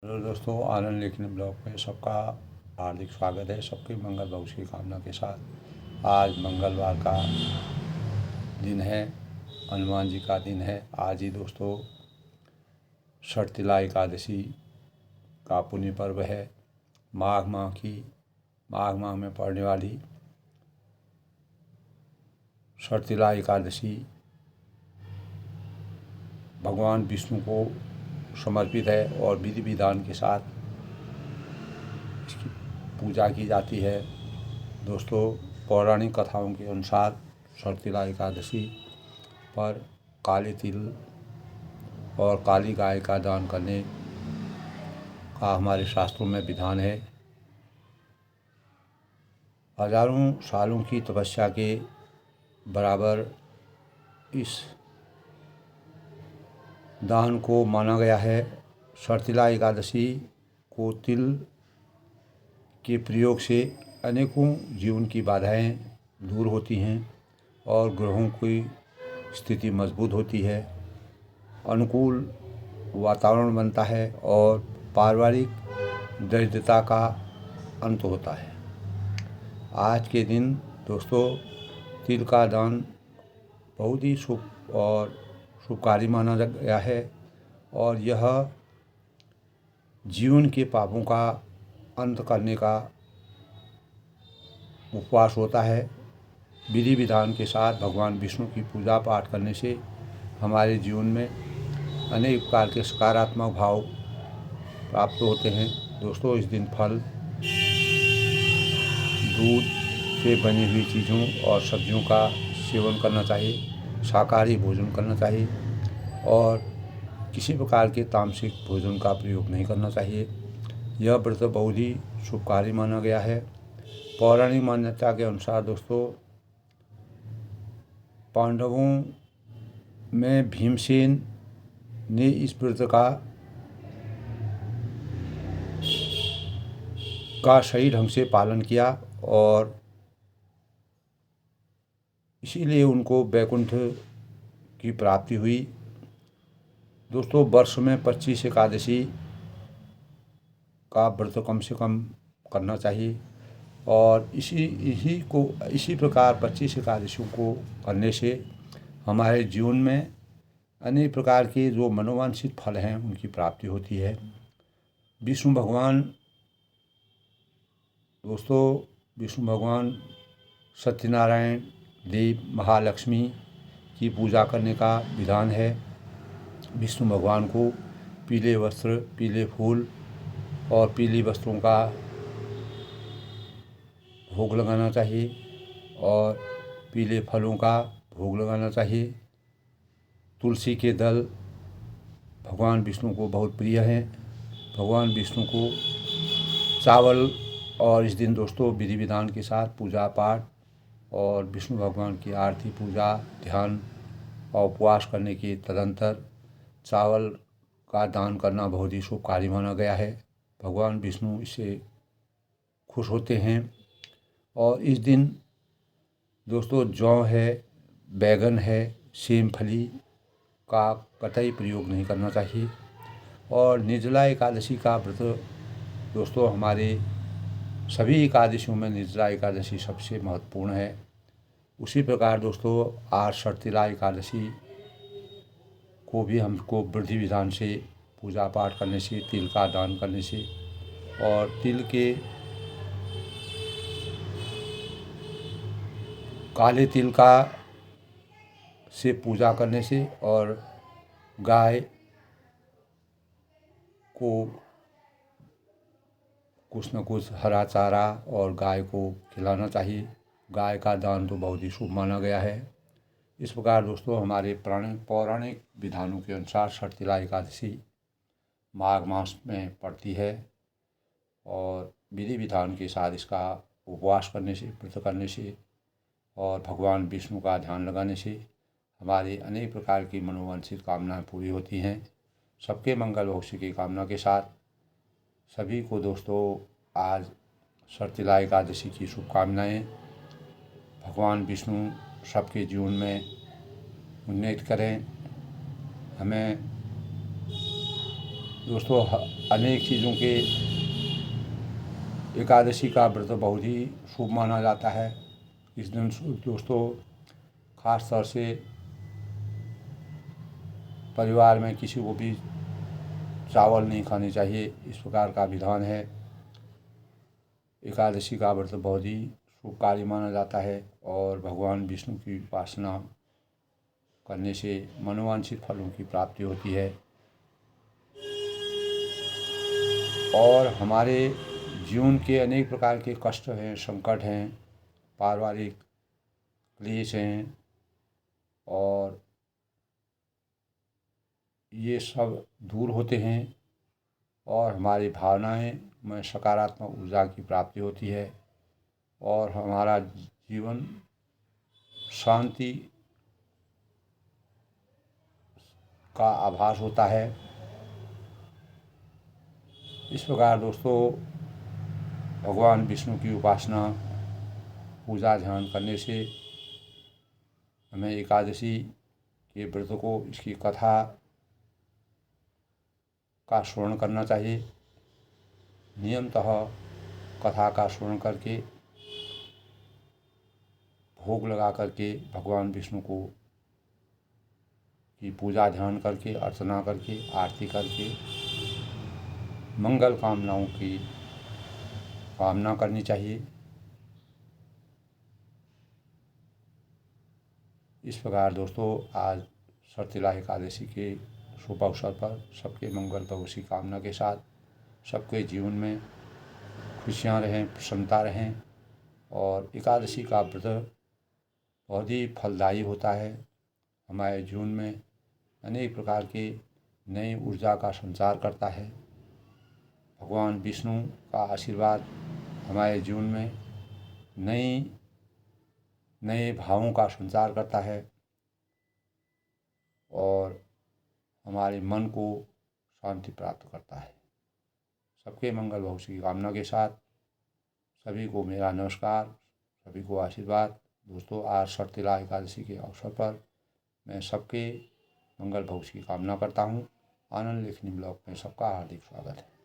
Hello दोस्तों, आनंद लेखनी blog में सबका हार्दिक स्वागत है। सबके मंगल भविष्य की कामना के साथ आज मंगलवार का दिन है, हनुमान जी का दिन है। आज ही दोस्तों षटतिला एकादशी का पुण्य पर्व है। माघ माह में पड़ने वाली षटतिला एकादशी भगवान विष्णु को समर्पित है और विधि विधान के साथ इसकी पूजा की जाती है। दोस्तों, पौराणिक कथाओं के अनुसार षटतिला एकादशी पर काले तिल और काली गाय का दान करने का हमारे शास्त्रों में विधान है। हजारों सालों की तपस्या के बराबर इस दान को माना गया है। षटतिला एकादशी को तिल के प्रयोग से अनेकों जीवन की बाधाएं दूर होती हैं और ग्रहों की स्थिति मजबूत होती है, अनुकूल वातावरण बनता है और पारिवारिक दरिद्रता का अंत होता है। आज के दिन दोस्तों तिल का दान बहुत ही शुभ और शुभकारी माना गया है और यह जीवन के पापों का अंत करने का उपवास होता है। विधि विधान के साथ भगवान विष्णु की पूजा पाठ करने से हमारे जीवन में अनेक प्रकार के सकारात्मक भाव प्राप्त होते हैं। दोस्तों, इस दिन फल, दूध से बनी हुई चीज़ों और सब्जियों का सेवन करना चाहिए, शाकाहारी भोजन करना चाहिए और किसी प्रकार के तामसिक भोजन का प्रयोग नहीं करना चाहिए। यह व्रत बहुत ही शुभकारी माना गया है। पौराणिक मान्यता के अनुसार दोस्तों पांडवों में भीमसेन ने इस व्रत का सही ढंग से पालन किया और इसीलिए उनको वैकुंठ की प्राप्ति हुई। दोस्तों, वर्ष में 25 एकादशी का व्रत कम से कम करना चाहिए और इसी प्रकार 25 एकादशियों को करने से हमारे जीवन में अनेक प्रकार के जो मनोवांछित फल हैं उनकी प्राप्ति होती है। विष्णु भगवान सत्यनारायण देव, महालक्ष्मी की पूजा करने का विधान है। विष्णु भगवान को पीले वस्त्र, पीले फूल और पीली वस्त्रों का भोग लगाना चाहिए और पीले फलों का भोग लगाना चाहिए। तुलसी के दल भगवान विष्णु को बहुत प्रिय हैं। भगवान विष्णु को चावल और इस दिन दोस्तों विधि विधान के साथ पूजा पाठ और विष्णु भगवान की आरती, पूजा, ध्यान और उपवास करने के तदंतर चावल का दान करना बहुत ही शुभ कार्य माना गया है। भगवान विष्णु इससे खुश होते हैं और इस दिन दोस्तों जौ है, बैगन है, सेमफली का कतई प्रयोग नहीं करना चाहिए। और निर्जला एकादशी का व्रत दोस्तों हमारे सभी एकादशियों में निर्जला एकादशी सबसे महत्वपूर्ण है। उसी प्रकार दोस्तों आज षटतिला एकादशी को भी हमको विधि विधान से पूजा पाठ करने से, तिल का दान करने से और तिल के काले तिल का से पूजा करने से और गाय को कुछ न कुछ हरा चारा और गाय को खिलाना चाहिए। गाय का दान तो बहुत ही शुभ माना गया है। इस प्रकार दोस्तों हमारे पौराणिक विधानों के अनुसार षटतिला एकादशी माघ मास में पड़ती है और विधि विधान के साथ इसका उपवास करने से, व्रत करने से और भगवान विष्णु का ध्यान लगाने से हमारी अनेक प्रकार की मनोवांछित कामनाएं पूरी होती हैं। सबके मंगल भविष्य की कामना के साथ सभी को दोस्तों आज षटतिला एकादशी की शुभकामनाएं। भगवान विष्णु सबके जीवन में उन्नति करें। हमें दोस्तों अनेक चीज़ों के एकादशी का व्रत बहुत ही शुभ माना जाता है। इस दिन दोस्तों खास तौर से परिवार में किसी को भी चावल नहीं खाने चाहिए, इस प्रकार का विधान है। एकादशी का व्रत बहुत ही शुभ कार्य माना जाता है और भगवान विष्णु की उपासना करने से मनोवांछित फलों की प्राप्ति होती है और हमारे जीवन के अनेक प्रकार के कष्ट हैं, संकट हैं, पारिवारिक क्लेश हैं और ये सब दूर होते हैं और हमारी भावनाएं में सकारात्मक ऊर्जा की प्राप्ति होती है और हमारा जीवन शांति का आभास होता है। इस प्रकार दोस्तों भगवान विष्णु की उपासना पूजा ध्यान करने से हमें एकादशी के व्रत को, इसकी कथा का श्रवण करना चाहिए। नियमतः कथा का श्रवण करके भोग लगा करके भगवान विष्णु को की पूजा ध्यान करके, अर्चना करके, आरती करके मंगल कामनाओं की कामना करनी चाहिए। इस प्रकार दोस्तों आज सौतेला एकादशी के शुभ अवसर पर सबके मंगल भविष्य कामना के साथ सबके जीवन में खुशियाँ रहें, प्रसन्नता रहें और एकादशी का व्रत बहुत ही फलदायी होता है। हमारे जीवन में अनेक प्रकार के नई ऊर्जा का संचार करता है। भगवान विष्णु का आशीर्वाद हमारे जीवन में नए भावों का संचार करता है और हमारे मन को शांति प्राप्त करता है। सबके मंगल भविष्य की कामना के साथ सभी को मेरा नमस्कार, सभी को आशीर्वाद। दोस्तों आज सौतेला एकादशी के अवसर पर मैं सबके मंगल भविष्य की कामना करता हूँ। आनंद लेखनी ब्लॉग में सबका हार्दिक स्वागत है।